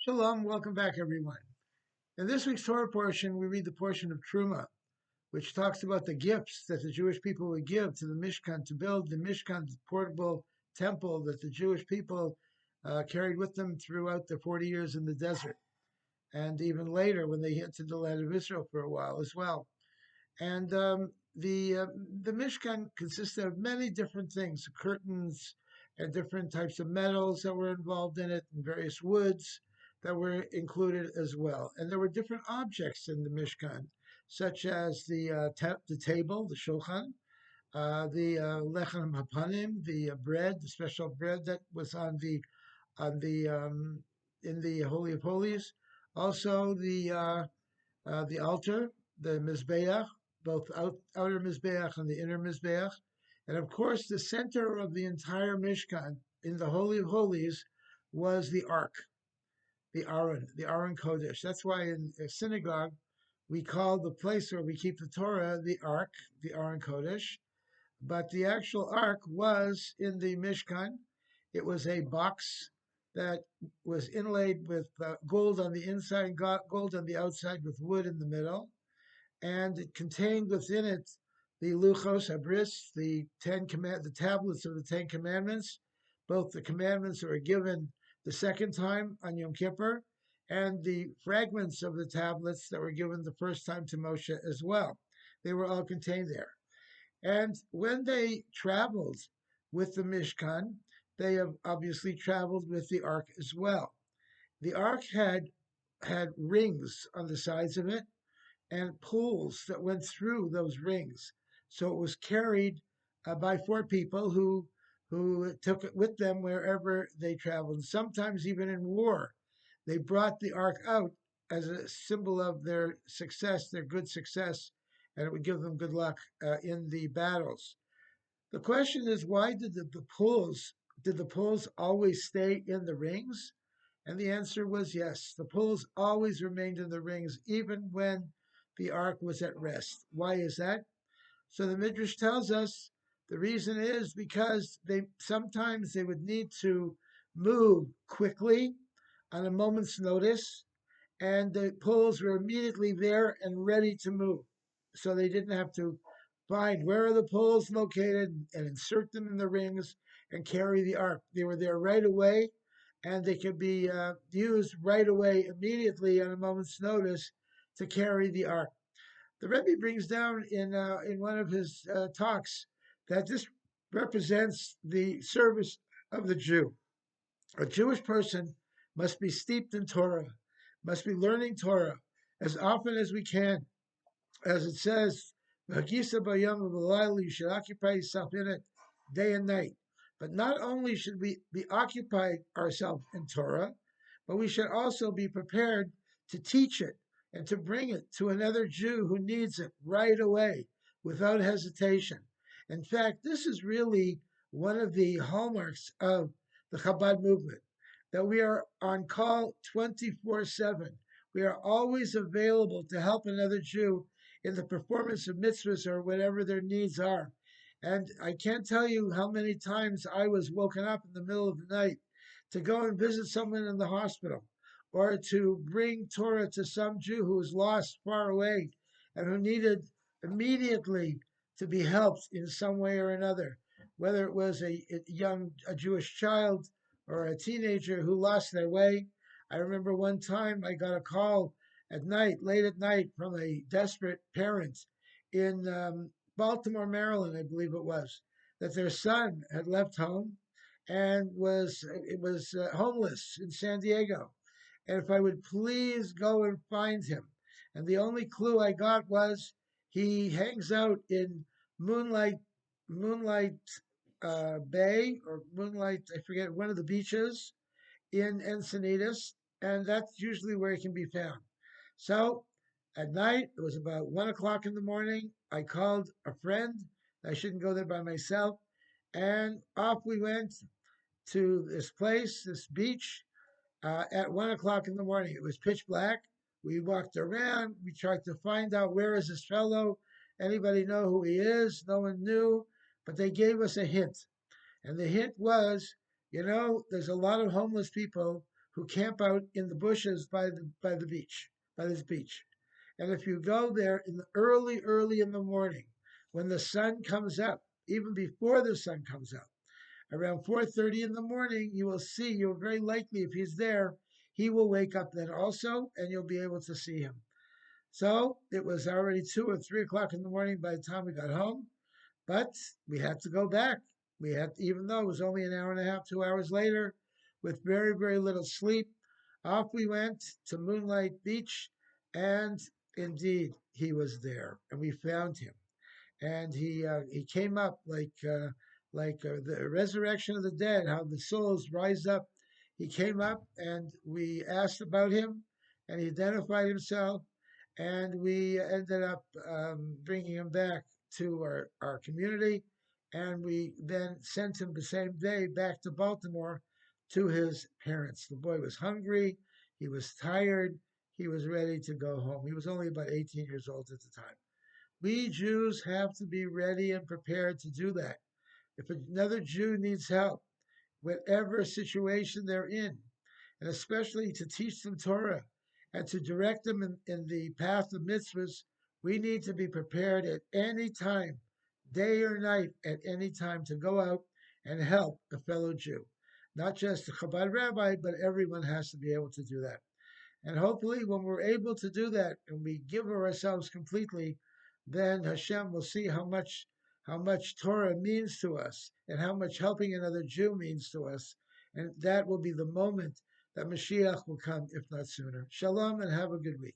Shalom, welcome back, everyone. In this week's Torah portion, we read the portion of Truma, which talks about the gifts that the Jewish people would give to the Mishkan to build the Mishkan, the portable temple that the Jewish people carried with them throughout the 40 years in the desert, and even later when they entered the land of Israel for a while as well. And the Mishkan consisted of many different things, curtains and different types of metals that were involved in it, and various woods that were included as well. And there were different objects in the Mishkan, such as the table, the shulchan, the lechem hapanim, the bread, the special bread that was on the in the Holy of Holies. Also the altar, the mizbeach, both outer mizbeach and the inner mizbeach, and of course the center of the entire Mishkan in the Holy of Holies was the Ark, the Aron Kodesh. That's why in a synagogue we call the place where we keep the Torah the Ark, the Aron Kodesh. But the actual Ark was in the Mishkan. It was a box that was inlaid with gold on the inside and gold on the outside with wood in the middle. And it contained within it the Luchos Habris, the tablets of the Ten Commandments, both the commandments that were given the second time on Yom Kippur, and the fragments of the tablets that were given the first time to Moshe as well. They were all contained there. And when they traveled with the Mishkan, they have obviously traveled with the Ark as well. The Ark had rings on the sides of it and pools that went through those rings. So it was carried by four people who took it with them wherever they traveled. Sometimes even in war, they brought the ark out as a symbol of their success, their good success, and it would give them good luck in the battles. The question is, why did the pools always stay in the rings? And the answer was yes. The pools always remained in the rings, even when the ark was at rest. Why is that? So the Midrash tells us the reason is because sometimes they would need to move quickly on a moment's notice, and the poles were immediately there and ready to move. So they didn't have to find where are the poles located and insert them in the rings and carry the ark. They were there right away, and they could be used right away, immediately on a moment's notice to carry the ark. The Rebbe brings down in one of his talks that this represents the service of the Jew. A Jewish person must be steeped in Torah, must be learning Torah as often as we can. As it says, you should occupy yourself in it day and night. But not only should we be occupied ourselves in Torah, but we should also be prepared to teach it and to bring it to another Jew who needs it right away without hesitation. In fact, this is really one of the hallmarks of the Chabad movement, that we are on call 24/7. We are always available to help another Jew in the performance of mitzvahs or whatever their needs are. And I can't tell you how many times I was woken up in the middle of the night to go and visit someone in the hospital or to bring Torah to some Jew who was lost far away and who needed immediately to be helped in some way or another, whether it was a Jewish child or a teenager who lost their way. I remember one time I got a call at night, late at night, from a desperate parent in Baltimore, Maryland, I believe it was, that their son had left home and was homeless in San Diego, and if I would please go and find him. And the only clue I got was he hangs out in Moonlight Bay or Moonlight, I forget, one of the beaches in Encinitas, and that's usually where he can be found. So at night, it was about 1 o'clock in the morning. I called a friend. I shouldn't go there by myself. And off we went to this place, this beach, at 1 o'clock in the morning. It was pitch black. We walked around. We tried to find out, where is this fellow? Anybody know who he is? No one knew, but they gave us a hint. And the hint was, there's a lot of homeless people who camp out in the bushes by the beach, by this beach. And if you go there in the early in the morning, when the sun comes up, even before the sun comes up, around 4:30 in the morning, you will see, you're very likely, if he's there, he will wake up then also, and you'll be able to see him. So it was already 2 or 3 o'clock in the morning by the time we got home, but we had to go back. We had, even though it was only an hour and a half, 2 hours later, with very, very little sleep, off we went to Moonlight Beach, and indeed he was there, and we found him, and he came up like the resurrection of the dead, how the souls rise up. He came up, and we asked about him, and he identified himself, and we ended up bringing him back to our community, and we then sent him the same day back to Baltimore to his parents. The boy was hungry, he was tired, he was ready to go home. He was only about 18 years old at the time. We Jews have to be ready and prepared to do that. If another Jew needs help, whatever situation they're in, and especially to teach them Torah and to direct them in the path of mitzvahs, we need to be prepared at any time, day or night, at any time to go out and help a fellow Jew. Not just the Chabad rabbi, but everyone has to be able to do that. And hopefully, when we're able to do that and we give ourselves completely, then Hashem will see how much Torah means to us and how much helping another Jew means to us. And that will be the moment that Mashiach will come, if not sooner. Shalom and have a good week.